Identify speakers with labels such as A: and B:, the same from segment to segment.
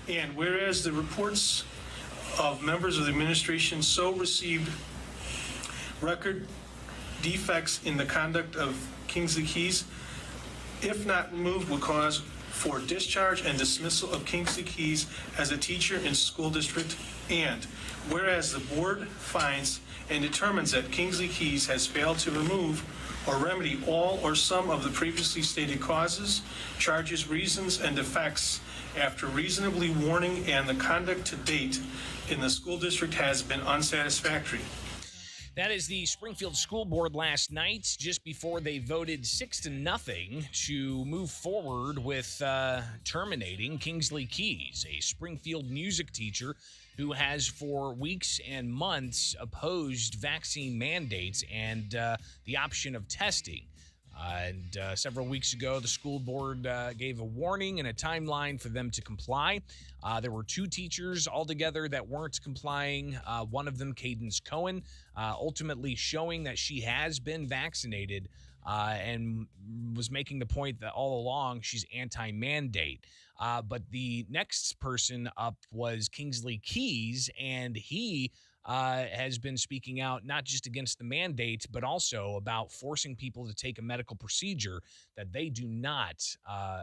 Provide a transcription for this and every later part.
A: And whereas the reports of members of the administration so received record defects in the conduct of Kingsley Keys, if not removed, would cause for discharge and dismissal of Kingsley Keys as a teacher in school district. And whereas the board finds and determines that Kingsley Keys has failed to remove or remedy all or some of the previously stated causes, charges, reasons, and defects after reasonably warning, and the conduct to date in the school district has been unsatisfactory.
B: That is the Springfield School Board last night, just before they voted 6-0 to move forward with terminating Kingsley Keys, a Springfield music teacher who has for weeks and months opposed vaccine mandates and the option of testing. Several weeks ago, the school board gave a warning and a timeline for them to comply. There were 2 teachers altogether that weren't complying. One of them, Cadence Cohen, ultimately showing that she has been vaccinated and was making the point that all along she's anti-mandate. But the next person up was Kingsley Keys, and he has been speaking out not just against the mandate, but also about forcing people to take a medical procedure that they do not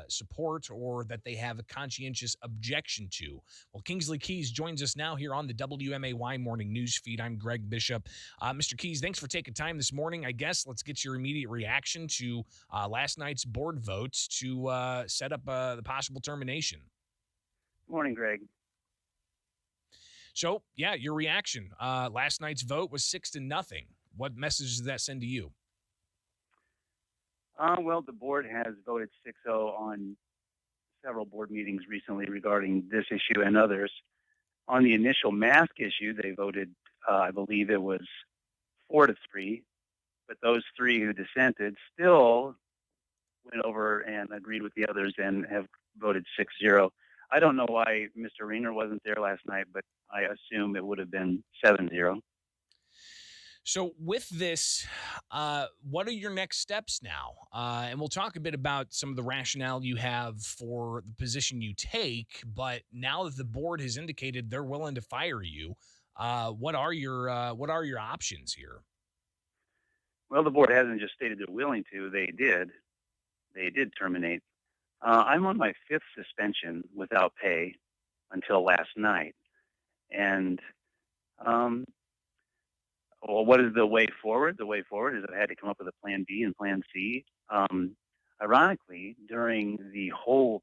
B: support or that they have a conscientious objection to. Well, Kingsley Keys joins us now here on the WMAY Morning News Feed. I'm Greg Bishop. Mr. Keys, thanks for taking time this morning. I guess let's get your immediate reaction to last night's board vote to set up the possible termination.
C: Good morning, Greg.
B: So, yeah, your reaction. Last night's vote was 6-0. What message does that send to you?
C: Well, the board has voted 6-0 on several board meetings recently regarding this issue and others. On the initial mask issue, they voted, I believe it was 4-3, but those 3 who dissented still went over and agreed with the others and have voted 6-0. I don't know why Mr. Reiner wasn't there last night, but I assume it would have been 7-0.
B: So with this, what are your next steps now? And we'll talk a bit about some of the rationale you have for the position you take. But now that the board has indicated they're willing to fire you, what are your options here?
C: Well, the board hasn't just stated they're willing to. They did terminate. I'm on my 5th suspension without pay until last night. And well, what is the way forward? The way forward is I had to come up with a plan B and plan C. Ironically, during the whole,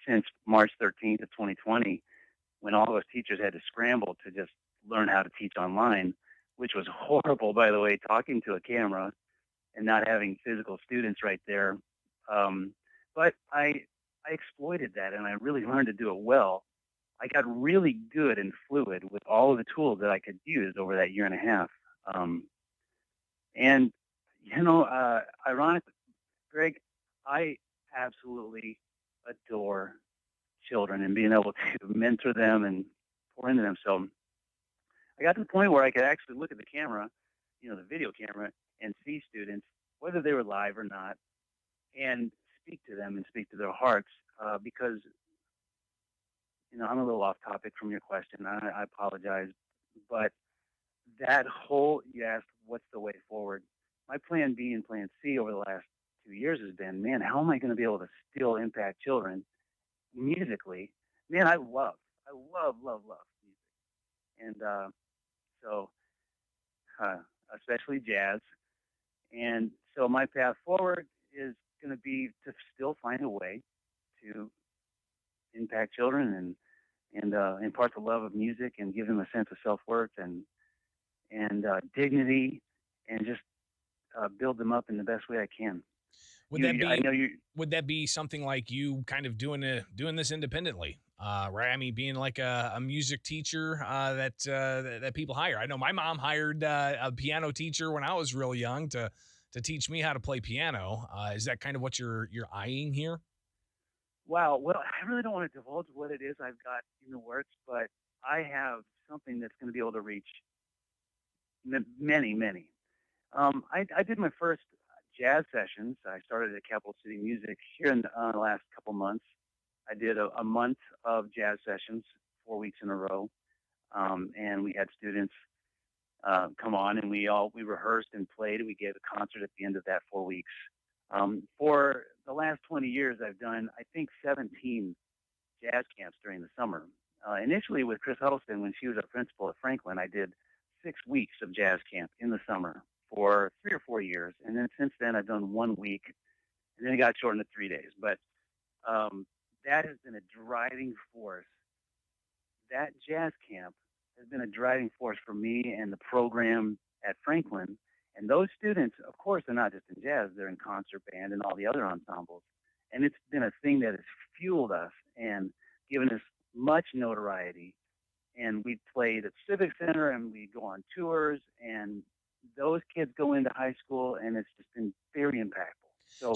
C: since March 13th of 2020, when all of us teachers had to scramble to just learn how to teach online, which was horrible, by the way, talking to a camera and not having physical students right there. But I exploited that, and I really learned to do it well. I got really good and fluid with all of the tools that I could use over that year and a half. And, ironically, Greg, I absolutely adore children and being able to mentor them and pour into them. So I got to the point where I could actually look at the camera, the video camera, and see students, whether they were live or not, and speak to them and speak to their hearts, because I'm a little off topic from your question. I apologize. But that whole, you asked, what's the way forward? My plan B and plan C over the last 2 years has been, man, how am I going to be able to still impact children musically? Man, I love music. And especially jazz. And so my path forward is going to be to still find a way to impact children and impart the love of music and give them a sense of self-worth and dignity, and just build them up in the best way I can.
B: Would that be something like you kind of doing this independently, right? I mean, being like a music teacher that people hire. I know my mom hired a piano teacher when I was real young to teach me how to play piano. Is that kind of what you're eyeing here?
C: Wow. Well, I really don't want to divulge what it is I've got in the works, but I have something that's going to be able to reach many, many. I did my first jazz sessions. I started at Capital City Music here in the last couple months, I did a month of jazz sessions, 4 weeks in a row, and we had students come on, and we rehearsed and played. We gave a concert at the end of that 4 weeks. For the last 20 years, I've done, I think, 17 jazz camps during the summer. Initially with Chris Huddleston, when she was a principal at Franklin, I did 6 weeks of jazz camp in the summer for 3 or 4 years. And then since then, I've done 1 week, and then it got shortened to 3 days. But that has been a driving force. That jazz camp has been a driving force for me and the program at Franklin. And those students, of course, they're not just in jazz, they're in concert band and all the other ensembles. And it's been a thing that has fueled us and given us much notoriety. And we played at Civic Center and we go on tours, and those kids go into high school, and it's just been very impactful. So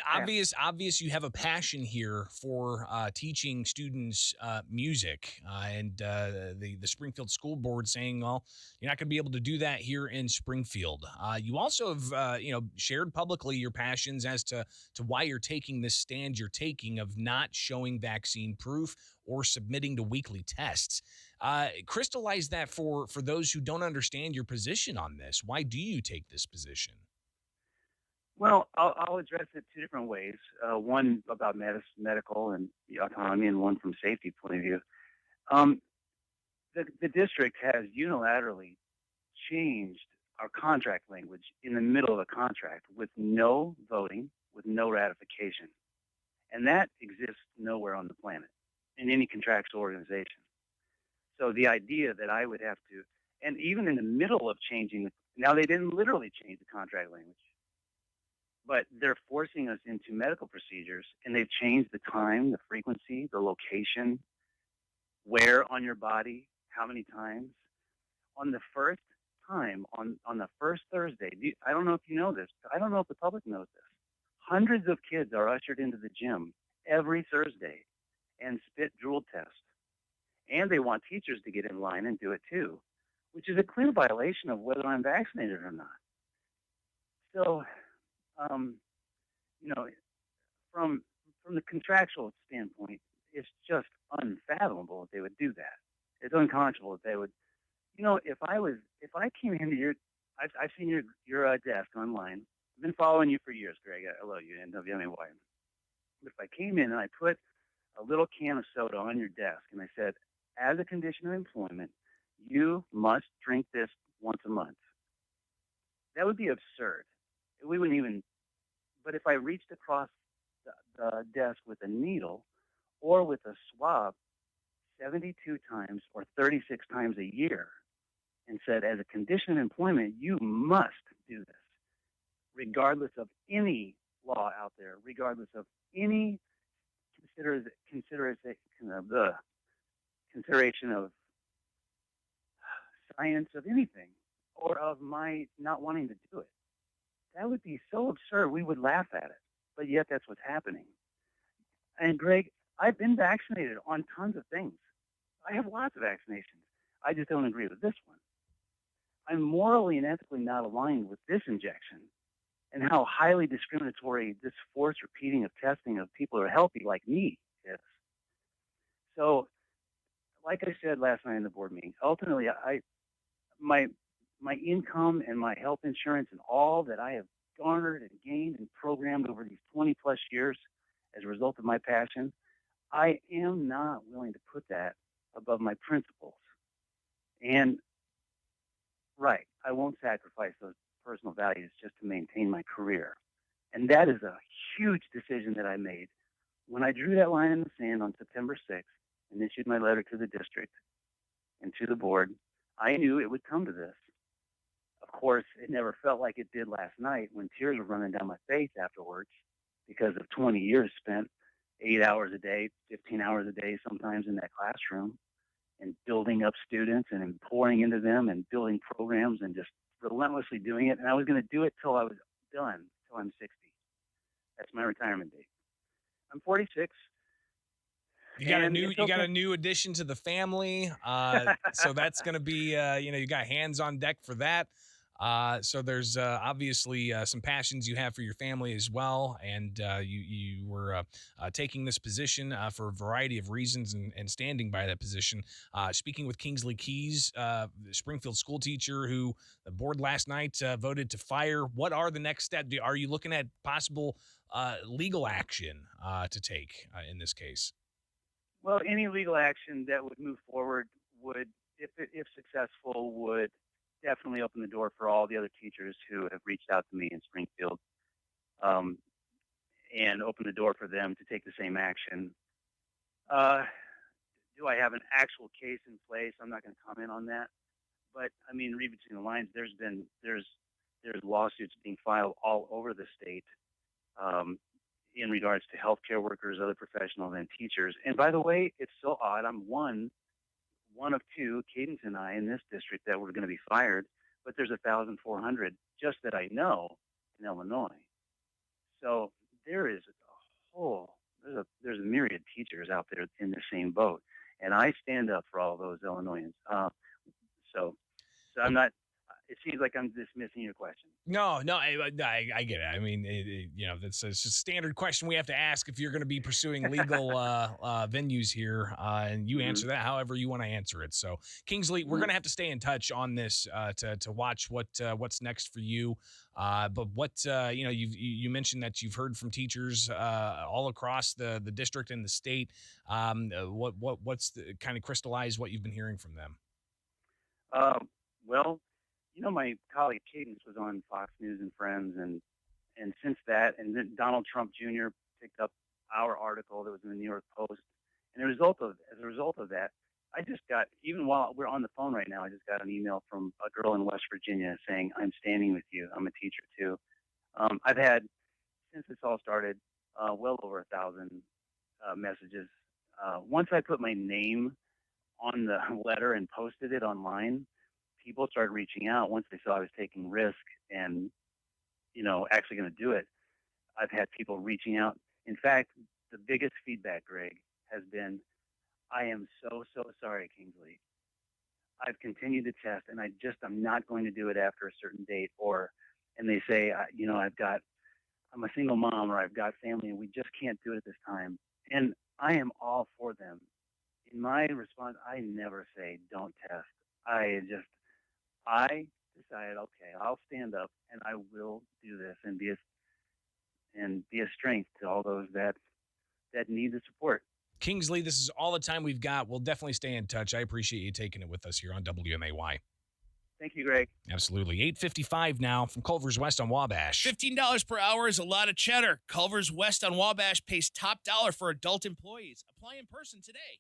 B: obvious you have a passion here for teaching students music, and the Springfield School Board saying, well, you're not going to be able to do that here in Springfield. You also have shared publicly your passions as to why you're taking this stand you're taking of not showing vaccine proof or submitting to weekly tests. Crystallize that for those who don't understand your position on this. Why do you take this position?
C: Well, I'll address it two different ways. One about medical and the autonomy, and one from safety point of view. The district has unilaterally changed our contract language in the middle of a contract with no voting, with no ratification. And that exists nowhere on the planet in any contractual organization. So the idea that I would have to, and even in the middle of changing, now they didn't literally change the contract language, but they're forcing us into medical procedures, and they've changed the time, the frequency, the location, where on your body, how many times. On the first time, on the first Thursday, I don't know if you know this, I don't know if the public knows this. Hundreds of kids are ushered into the gym every Thursday and spit drool test. And they want teachers to get in line and do it too, which is a clear violation of whether I'm vaccinated or not. So, from the contractual standpoint, it's just unfathomable that they would do that. It's unconscionable that they would, if I came into I've seen your desk online. I've been following you for years, Greg. I love you and WMAY. But if I came in and I put a little can of soda on your desk and I said, as a condition of employment, you must drink this once a month, that would be absurd. We wouldn't even, but if I reached across the desk with a needle or with a swab 72 times or 36 times a year and said, as a condition of employment, you must do this, regardless of any law out there, regardless of any consideration of science, of anything, or of my not wanting to do it. That would be so absurd. We would laugh at it, but yet that's what's happening. And Greg, I've been vaccinated on tons of things. I have lots of vaccinations. I just don't agree with this one. I'm morally and ethically not aligned with this injection and how highly discriminatory this forced repeating of testing of people who are healthy like me is. So, like I said last night in the board meeting, ultimately, my income and my health insurance and all that I have garnered and gained and programmed over these 20 plus years as a result of my passion, I am not willing to put that above my principles. And right, I won't sacrifice those personal values just to maintain my career. And that is a huge decision that I made when I drew that line in the sand on September 6th and issued my letter to the district and to the board. I knew it would come to this. Of course, it never felt like it did last night when tears were running down my face afterwards because of 20 years spent 8 hours a day, 15 hours a day, sometimes in that classroom, and building up students and pouring into them and building programs and just relentlessly doing it. And I was going to do it till I was done, till I'm 60. That's my retirement date. I'm 46.
B: You got a new addition to the family, so that's going to be you got hands on deck for that. So there's obviously some passions you have for your family as well, and you were taking this position for a variety of reasons and standing by that position. Speaking with Kingsley Keys, Springfield school teacher who the board last night voted to fire. What are the next steps? Are you looking at possible legal action to take in this case?
C: Well, any legal action that would move forward would, if successful, would definitely open the door for all the other teachers who have reached out to me in Springfield, and open the door for them to take the same action. Do I have an actual case in place? I'm not going to comment on that. But I mean, read between the lines. There's lawsuits being filed all over the state, in regards to healthcare workers, other professionals, and teachers. And by the way, it's so odd. I'm one of two, Cadence and I, in this district that were going to be fired, but there's 1,400 just that I know in Illinois. So there is there's a myriad of teachers out there in the same boat, and I stand up for all those Illinoisans. So I'm not. It seems like I'm dismissing your question.
B: No, I get it. I mean, that's a standard question we have to ask if you're going to be pursuing legal venues here, and you answer that however you want to answer it. So, Kingsley, we're going to have to stay in touch on this to watch what's next for you. But what you mentioned that you've heard from teachers all across the district and the state. What's the kind of crystallize what you've been hearing from them?
C: Well, my colleague Cadence was on Fox News and Friends, and since that, and then Donald Trump Jr. picked up our article that was in the New York Post, and as a result of that, I just got, even while we're on the phone right now, I just got an email from a girl in West Virginia saying, "I'm standing with you. I'm a teacher too." I've had, since this all started, well over 1,000 messages. Once I put my name on the letter and posted it online, people started reaching out once they saw I was taking risk and, actually going to do it. I've had people reaching out. In fact, the biggest feedback, Greg, has been, "I am so, so sorry, Kingsley. I've continued to test, and I'm not going to do it after a certain date." And they say, I'm a single mom, or I've got family, and we just can't do it at this time. And I am all for them. In my response, I never say don't test. I decided, okay, I'll stand up and I will do this and be a strength to all those that need the support.
B: Kingsley, this is all the time we've got. We'll definitely stay in touch. I appreciate you taking it with us here on WMAY.
C: Thank you, Greg.
B: Absolutely. 8:55 now from Culver's West on Wabash.
D: $15 per hour is a lot of cheddar. Culver's West on Wabash pays top dollar for adult employees. Apply in person today.